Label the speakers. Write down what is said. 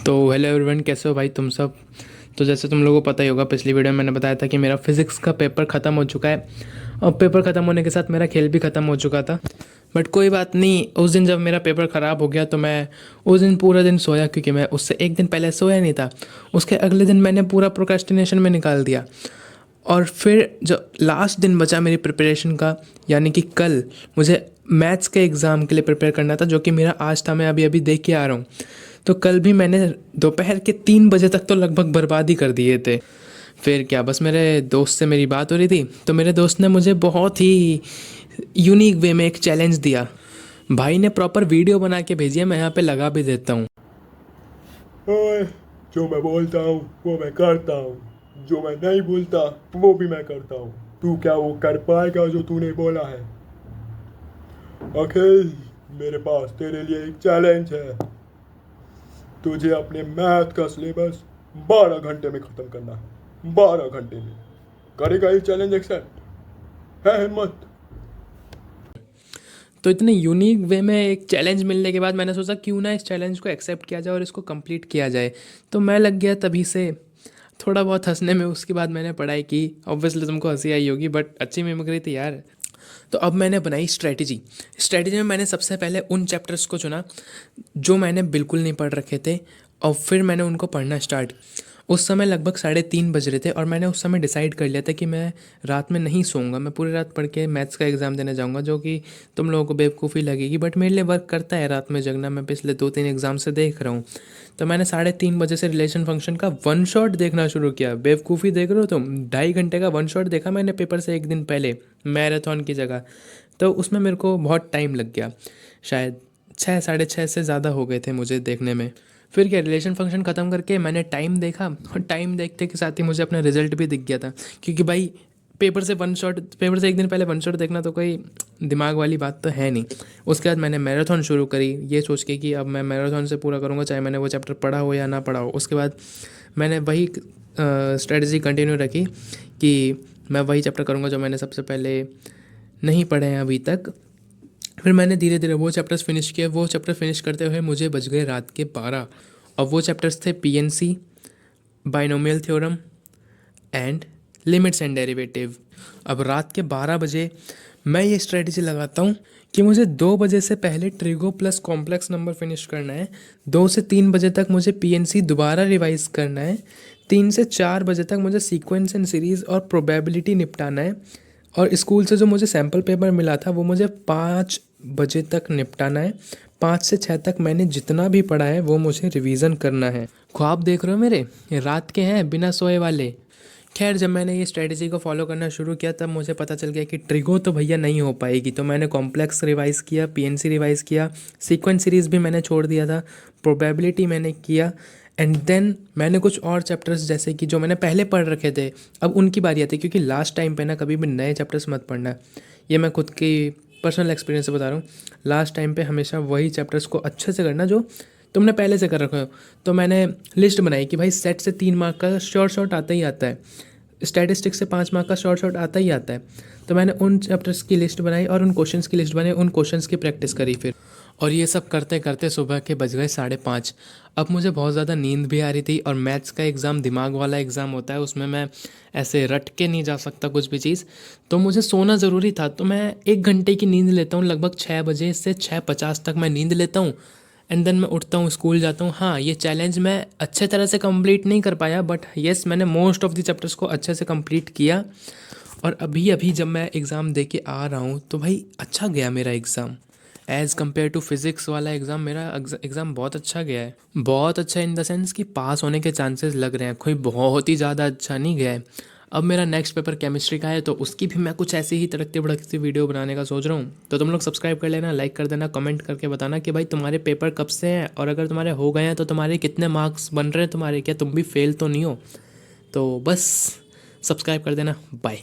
Speaker 1: तो hello everyone, कैसे हो भाई तुम सब। तो जैसे तुम लोगों को पता ही होगा, पिछली वीडियो में मैंने बताया था कि मेरा फिज़िक्स का पेपर ख़त्म हो चुका है और पेपर ख़त्म होने के साथ मेरा खेल भी ख़त्म हो चुका था। बट कोई बात नहीं, उस दिन जब मेरा पेपर ख़राब हो गया तो मैं उस दिन पूरा दिन सोया, क्योंकि मैं उससे एक दिन पहले सोया नहीं था। उसके अगले दिन मैंने पूरा प्रोक्रेस्टिनेशन में निकाल दिया। और फिर जो लास्ट दिन बचा मेरी प्रिपरेशन का, यानी कि कल मुझे मैथ्स के एग्ज़ाम के लिए प्रिपेयर करना था, जो कि मेरा आज था, मैं अभी अभी देख के आ रहा हूँ। तो कल भी मैंने दोपहर के 3 बजे तक तो लगभग बर्बाद ही कर दिए थे। फिर क्या, बस मेरे दोस्त से मेरी बात हो रही थी, तो मेरे दोस्त ने मुझे बहुत ही यूनिक वे में एक चैलेंज दिया। भाई ने प्रॉपर वीडियो बना के भेजी है, मैं यहाँ पे लगा भी देता हूँ।
Speaker 2: ओए, जो मैं बोलता हूँ वो मैं करता हूँ, जो मैं नहीं बोलता वो भी मैं करता हूँ। तू क्या वो कर पाएगा जो तूने बोला है? ओके, मेरे पास तेरे लिए एक चैलेंज है। तुझे अपने मैथ का सिलेबस 12 घंटे में ख़त्म करना है। 12 घंटे में करेगा ये चैलेंज एक्सेप्ट? है हिम्मत?
Speaker 1: तो इतने यूनिक वे में एक चैलेंज मिलने के बाद मैंने सोचा क्यों ना इस चैलेंज को एक्सेप्ट किया जाए और इसको कंप्लीट किया जाए। तो मैं लग गया तभी से थोड़ा बहुत हंसने में। उसके बाद मैंने पढ़ाई की। ऑब्वियसली तुमको हंसी आई होगी, बट अच्छी मेमोरी थी यार। तो अब मैंने बनाई स्ट्रैटेजी में मैंने सबसे पहले उन चैप्टर्स को चुना जो मैंने बिल्कुल नहीं पढ़ रखे थे, और फिर मैंने उनको पढ़ना स्टार्ट। उस समय लगभग 3:30 बज रहे थे और मैंने उस समय डिसाइड कर लिया था कि मैं रात में नहीं सोऊंगा, मैं पूरी रात पढ़ के मैथ्स का एग्ज़ाम देने जाऊंगा, जो कि तुम लोगों को बेवकूफ़ी लगेगी, बट मेरे लिए वर्क करता है रात में जगना। मैं पिछले 2-3 एग्ज़ाम से देख रहा हूँ। तो मैंने 3:30 बजे से रिलेशन फंक्शन का वन शॉट देखना शुरू किया। बेवकूफ़ी देख रहे हो तुम, 2.5 घंटे का वन शॉट देखा मैंने पेपर से एक दिन पहले, मैराथन की जगह। तो उसमें मेरे को बहुत टाइम लग गया, शायद 6, 6:30 से ज़्यादा हो गए थे मुझे देखने में। फिर क्या, रिलेशन फंक्शन ख़त्म करके मैंने टाइम देखा, और टाइम देखते के साथ ही मुझे अपना रिजल्ट भी दिख गया था। क्योंकि भाई पेपर से एक दिन पहले वन शॉट देखना तो कोई दिमाग वाली बात तो है नहीं। उसके बाद मैंने मैराथन शुरू करी, ये सोच के कि अब मैं मैराथन से पूरा करूँगा, चाहे मैंने वो चैप्टर पढ़ा हो या ना पढ़ा हो। उसके बाद मैंने वही स्ट्रेटजी कंटिन्यू रखी कि मैं वही चैप्टर करूँगा जो मैंने सबसे पहले नहीं पढ़े हैं अभी तक। फिर मैंने धीरे धीरे वो चैप्टर्स फिनिश किए। वो चैप्टर फिनिश करते हुए मुझे बज गए रात के 12। और वो चैप्टर्स थे PNC, binomial theorem and limits and derivative. अब रात के 12 बजे मैं ये स्ट्रेटजी लगाता हूँ कि मुझे 2 बजे से पहले trigo plus complex number finish करना है। 2 से 3 बजे तक मुझे पीएनसी दोबारा रिवाइज करना है। 3 से 4 बजे तक मुझे सीक्वेंस एंड सीरीज़ और प्रोबेबिलिटी निपटाना है। और स्कूल से जो मुझे सैम्पल पेपर मिला था वो मुझे 5 बजे तक निपटाना है। 5 से 6 तक मैंने जितना भी पढ़ा है वो मुझे रिवीजन करना है। ख्वाब देख रहे हो मेरे, ये रात के हैं बिना सोए वाले। खैर, जब मैंने ये स्ट्रेटजी को फॉलो करना शुरू किया तब मुझे पता चल गया कि ट्रिगो तो भैया नहीं हो पाएगी। तो मैंने कॉम्प्लेक्स रिवाइज़ किया, पीएनसी रिवाइज़ किया, सीक्वेंस सीरीज़ भी मैंने छोड़ दिया था, प्रोबेबिलिटी मैंने किया। एंड देन मैंने कुछ और चैप्टर्स जैसे कि जो मैंने पहले पढ़ रखे थे, अब उनकी बारी आती है। क्योंकि लास्ट टाइम पे ना कभी भी नए चैप्टर्स मत पढ़ना। ये मैं खुद की पर्सनल एक्सपीरियंस से बता रहा हूँ। लास्ट टाइम पे हमेशा वही चैप्टर्स को अच्छे से करना जो तुमने पहले से कर रखे हो। तो मैंने लिस्ट बनाई कि भाई सेट से 3 मार्क का शॉर्ट आता ही आता है, स्टैटिस्टिक्स से 5 मार्क का शॉर्ट आता ही आता है। तो मैंने उन चैप्टर्स की लिस्ट बनाई और उन क्वेश्चंस की लिस्ट बनाई, उन क्वेश्चंस की प्रैक्टिस करी फिर। और ये सब करते करते सुबह के बज गए 5:30। अब मुझे बहुत ज़्यादा नींद भी आ रही थी, और मैथ्स का एग्ज़ाम दिमाग वाला एग्ज़ाम होता है, उसमें मैं ऐसे रट के नहीं जा सकता कुछ भी चीज़। तो मुझे सोना ज़रूरी था। तो मैं 1 घंटे की नींद लेता हूँ, लगभग 6 बजे से 6:50 तक मैं नींद लेता हूँ। एंड देन मैं उठता हूँ, स्कूल जाता हूँ। हाँ, ये चैलेंज मैं अच्छे तरह से कंप्लीट नहीं कर पाया, बट येस, मैंने मोस्ट ऑफ द चैप्टर्स को अच्छे से कंप्लीट किया। और अभी अभी जब मैं एग्ज़ाम दे के आ रहा हूँ तो भाई अच्छा गया मेरा exam. As compare to physics वाला एग्ज़ाम मेरा एग्ज़ाम बहुत अच्छा गया है। बहुत अच्छा इन द सेंस कि पास होने के चांसेस लग रहे हैं, कोई बहुत ही ज़्यादा अच्छा नहीं गया है। अब मेरा नेक्स्ट पेपर केमिस्ट्री का है, तो उसकी भी मैं कुछ ऐसी ही तड़कती भड़कती वीडियो बनाने का सोच रहा हूँ। तो तुम लोग सब्सक्राइब कर लेना, लाइक कर देना, कमेंट करके बताना कि भाई तुम्हारे पेपर कब से हैं, और अगर तुम्हारे हो गए हैं तो तुम्हारे कितने मार्क्स बन रहे हैं तुम्हारे, क्या तुम भी फेल तो नहीं हो। तो बस सब्सक्राइब कर देना। बाय।